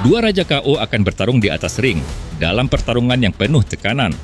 Dua raja KO akan bertarung di atas ring dalam pertarungan yang penuh tekanan.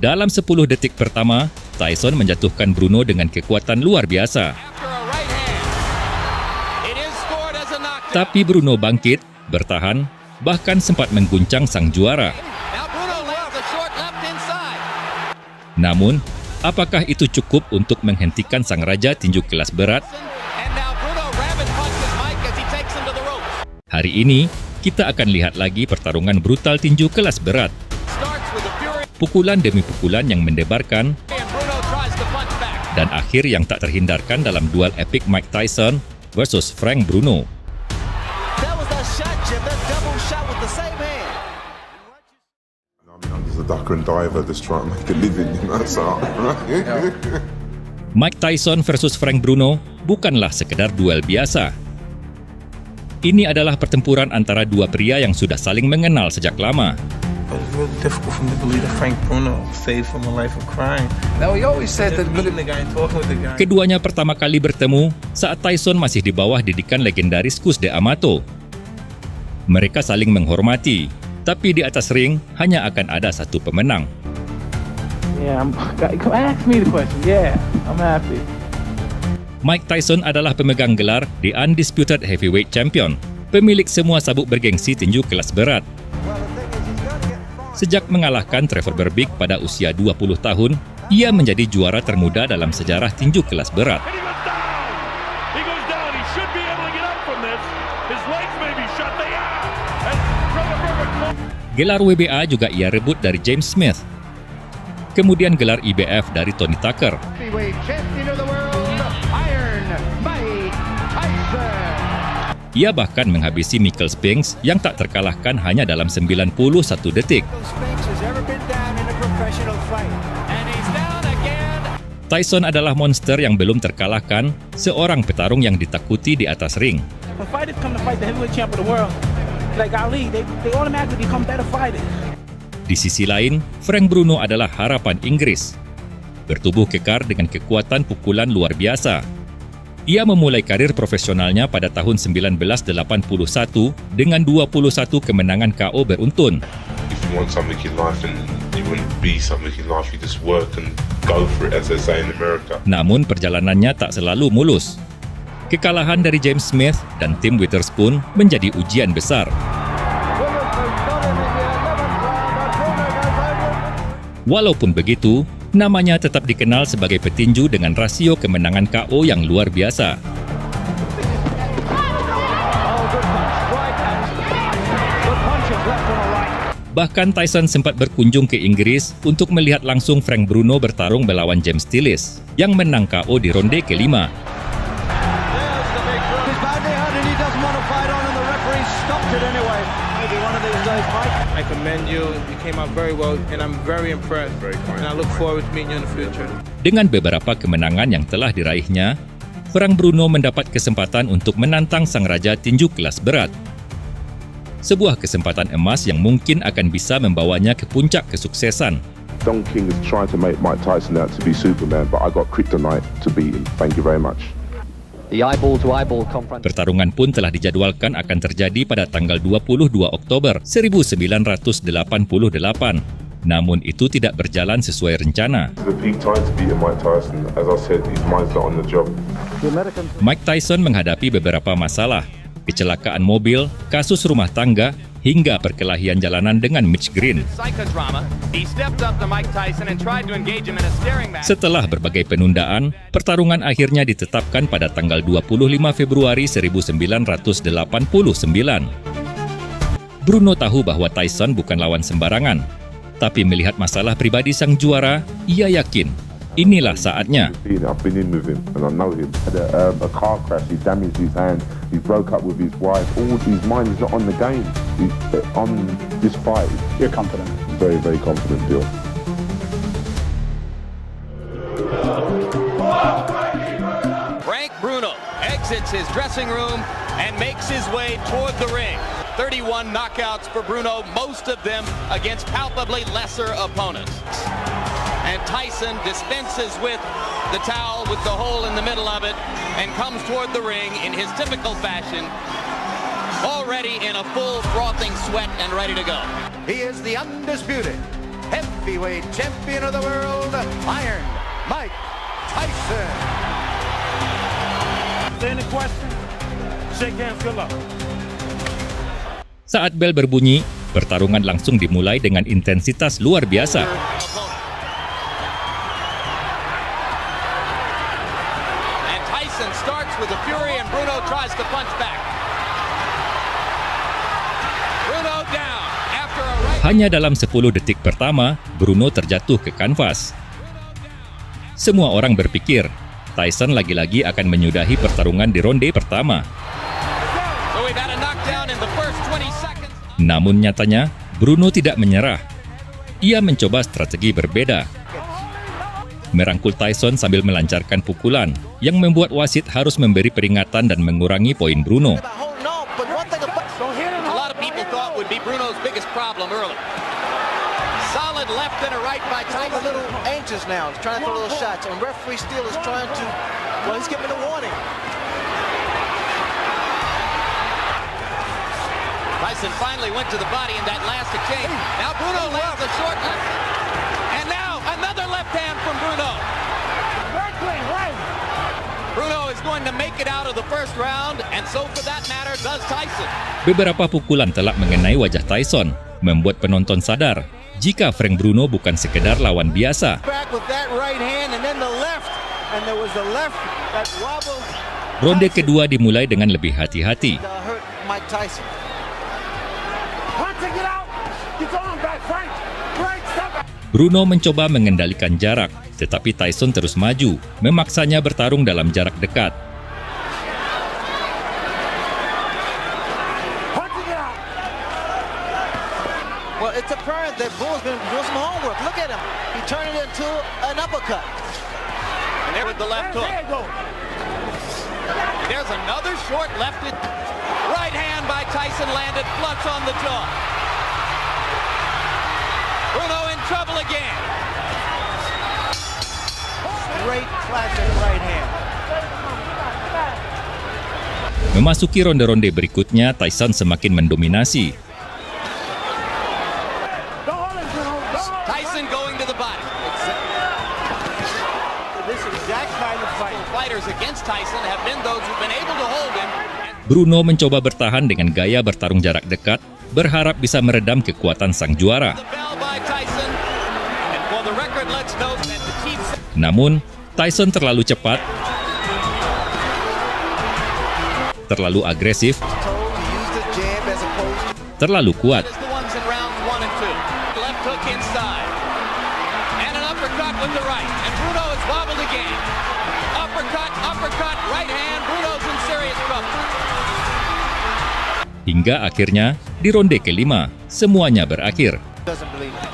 Dalam 10 detik pertama, Tyson menjatuhkan Bruno dengan kekuatan luar biasa. Tapi Bruno bangkit, bertahan, bahkan sempat mengguncang sang juara. Namun, apakah itu cukup untuk menghentikan sang raja tinju kelas berat? Hari ini, kita akan lihat lagi pertarungan brutal tinju kelas berat. Pukulan demi pukulan yang mendebarkan, dan akhir yang tak terhindarkan dalam duel epik Mike Tyson versus Frank Bruno. Mike Tyson versus Frank Bruno bukanlah sekedar duel biasa. Ini adalah pertempuran antara dua pria yang sudah saling mengenal sejak lama. Keduanya pertama kali bertemu saat Tyson masih di bawah didikan legendaris Cus D'Amato. Mereka saling menghormati, tapi di atas ring hanya akan ada satu pemenang. Mike Tyson adalah pemegang gelar The Undisputed Heavyweight Champion, pemilik semua sabuk bergengsi tinju kelas berat. Sejak mengalahkan Trevor Berbick pada usia 20 tahun, ia menjadi juara termuda dalam sejarah tinju kelas berat. Gelar WBA juga ia rebut dari James Smith. Kemudian gelar IBF dari Tony Tucker. Ia bahkan menghabisi Michael Spinks yang tak terkalahkan hanya dalam 91 detik. Tyson adalah monster yang belum terkalahkan, seorang petarung yang ditakuti di atas ring. Di sisi lain, Frank Bruno adalah harapan Inggris. Bertubuh kekar dengan kekuatan pukulan luar biasa. Ia memulai karir profesionalnya pada tahun 1981 dengan 21 kemenangan KO beruntun. Namun perjalanannya tak selalu mulus. Kekalahan dari James Smith dan Tim Witherspoon menjadi ujian besar. Walaupun begitu, namanya tetap dikenal sebagai petinju dengan rasio kemenangan KO yang luar biasa. Bahkan Tyson sempat berkunjung ke Inggris untuk melihat langsung Frank Bruno bertarung melawan James Tillis, yang menang KO di ronde kelima. I commend you. You came out very well, and I'm very impressed. And I look forward to meeting you in the future. Dengan beberapa kemenangan yang telah diraihnya, Frank Bruno mendapat kesempatan untuk menantang sang raja tinju kelas berat. Sebuah kesempatan emas yang mungkin akan bisa membawanya ke puncak kesuksesan. Don King is trying to make Mike Tyson out to be Superman, but I got kryptonite to beat him. Thank you very much. Pertarungan pun telah dijadwalkan akan terjadi pada tanggal 22 Oktober 1988. Namun itu tidak berjalan sesuai rencana. Mike Tyson menghadapi beberapa masalah, kecelakaan mobil, kasus rumah tangga, hingga perkelahian jalanan dengan Mitch Green. Setelah berbagai penundaan, pertarungan akhirnya ditetapkan pada tanggal 25 Februari 1989. Bruno tahu bahwa Tyson bukan lawan sembarangan, tapi melihat masalah pribadi sang juara, ia yakin inilah saatnya. I've been in with him and I know him. Had a car crash, he damaged his hand, he broke up with his wife. All his mind is not on the game. He's on this fight. You're confident? Very, very confident, Bill. Frank Bruno exits his dressing room and makes his way toward the ring. 31 knockouts for Bruno, most of them against palpably lesser opponents. And Tyson dispenses with the towel with the hole in the middle of it and comes toward the ring in his typical fashion, already in a full frothing sweat and ready to go. He is the undisputed heavyweight champion of the world, Iron Mike Tyson. Any question? Shake hands, good luck. Saat bel berbunyi, pertarungan langsung dimulai dengan intensitas luar biasa. And Tyson starts with a fury and Bruno tries to punch back. Bruno down after a right. Hanya dalam 10 detik pertama, Bruno terjatuh ke kanvas. Semua orang berpikir, Tyson lagi-lagi akan menyudahi pertarungan di ronde pertama. So we've had a knockdown in the first 20 seconds. Namun nyatanya, Bruno tidak menyerah. Ia mencoba strategi berbeda. Merangkul Tyson sambil melancarkan pukulan, yang membuat wasit harus memberi peringatan dan mengurangi poin Bruno. A lot of people thought would be Bruno's biggest problem early. Solid left and a right by I'm Tyson. a little anxious now. He's trying to throw little shots. And referee Steele is trying to, well, he's giving a warning. Tyson finally went to the body in that last exchange. Now Bruno lands a short left. And now another left hand from Bruno. Bruno is going to make it out of the first round, and so for that matter does Tyson. Beberapa pukulan telak mengenai wajah Tyson, membuat penonton sadar jika Frank Bruno bukan sekedar lawan biasa. Back with that right hand and then the left. And there was the left that wobbled. Ronde kedua dimulai dengan lebih hati-hati. Hurt Mike Tyson. Bruno mencoba mengendalikan jarak, tetapi Tyson terus maju, memaksanya bertarung dalam jarak dekat. Well, it's apparent that Bruno's been doing some homework. Look at him. He turned it into an uppercut. And there with the left hook. And there's another short lefted. Right hand by Tyson landed flush on the jaw. Bruno in trouble again. Great classic right hand. Memasuki ronde-ronde berikutnya, Tyson semakin mendominasi. Tyson going to the body. This exact kind of fight. Fighters against Tyson have been those who've been able to hold him. Bruno mencoba bertahan dengan gaya bertarung jarak dekat, berharap bisa meredam kekuatan sang juara. The bell by Tyson. And for the record, let's note that the chief. Namun, Tyson terlalu cepat, terlalu agresif, Use the jab as opposed to terlalu kuat. Is the ones in rounds 1 and 2. Left hook inside. And an uppercut with the right. And Bruno is wobbled again. Uppercut, right hand. Bruno's in serious trouble. Hingga akhirnya, di ronde kelima, semuanya berakhir. doesn't believe it.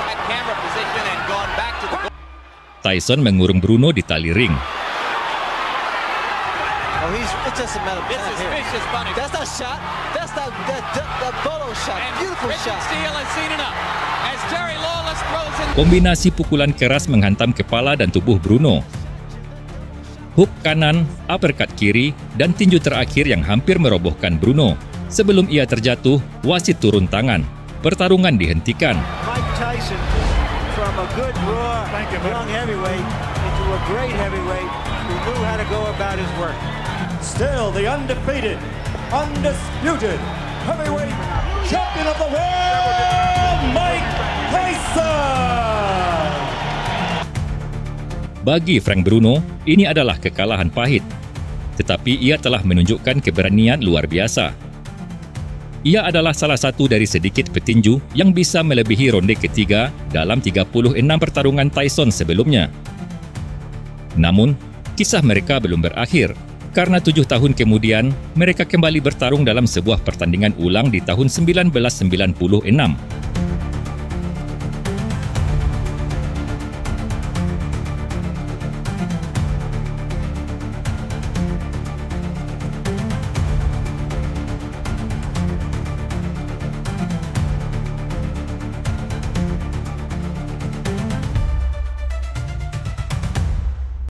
At camera position and gone back to the goal. Tyson mengurung Bruno di tali ring. Oh, it's just a matter of This time is here. vicious punishment. That's not shot. That's not that Bolo shot. And Beautiful Richard shot. Steele has seen enough. As Jerry Lawless throws in. Kombinasi pukulan keras menghantam kepala dan tubuh Bruno. Hook kanan, uppercut kiri, dan tinju terakhir yang hampir merobohkan Bruno. Sebelum ia terjatuh, wasit turun tangan. Pertarungan dihentikan. Mike Tyson, from a good raw young heavyweight into a great heavyweight who knew how to go about his work. Still the undefeated, undisputed heavyweight champion of the world, Mike Tyson! Bagi Frank Bruno, ini adalah kekalahan pahit. Tetapi ia telah menunjukkan keberanian luar biasa. Ia adalah salah satu dari sedikit petinju yang bisa melebihi ronde ketiga dalam 36 pertarungan Tyson sebelumnya. Namun, kisah mereka belum berakhir, karena 7 tahun kemudian, mereka kembali bertarung dalam sebuah pertandingan ulang di tahun 1996.